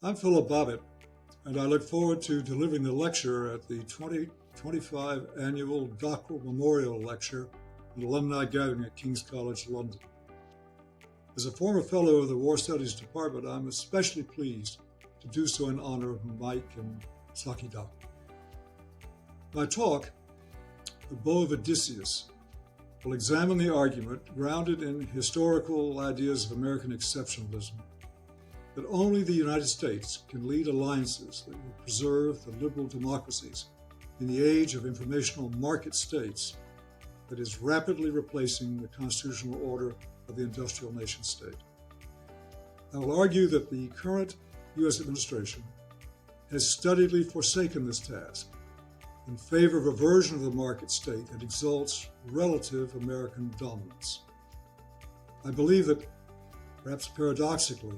I'm Philip Bobbitt, and I look forward to delivering the lecture at the 2025 Annual Dockrill Memorial Lecture and Alumni Gathering at King's College, London. As a former fellow of the War Studies Department, I'm especially pleased to do so in honor of Mike and Saki Dock. My talk, The Bow of Odysseus, will examine the argument grounded in historical ideas of American exceptionalism that only the United States can lead alliances that will preserve the liberal democracies in the age of informational market states that is rapidly replacing the constitutional order of the industrial nation state. I will argue that the current U.S. administration has studiedly forsaken this task in favor of a version of the market state that exalts relative American dominance. I believe that, perhaps paradoxically,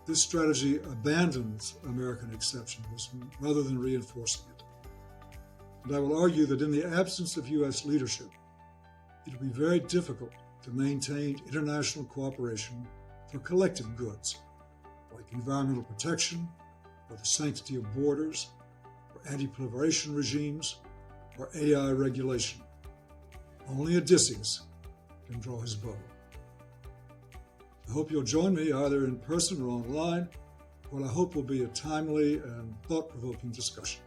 this strategy abandons American exceptionalism rather than reinforcing it. And I will argue that in the absence of U.S. leadership, it will be very difficult to maintain international cooperation for collective goods, like environmental protection, or the sanctity of borders, or anti-proliferation regimes, or AI regulation. Only Odysseus can draw his bow. I hope you'll join me either in person or online, what I hope will be a timely and thought-provoking discussion.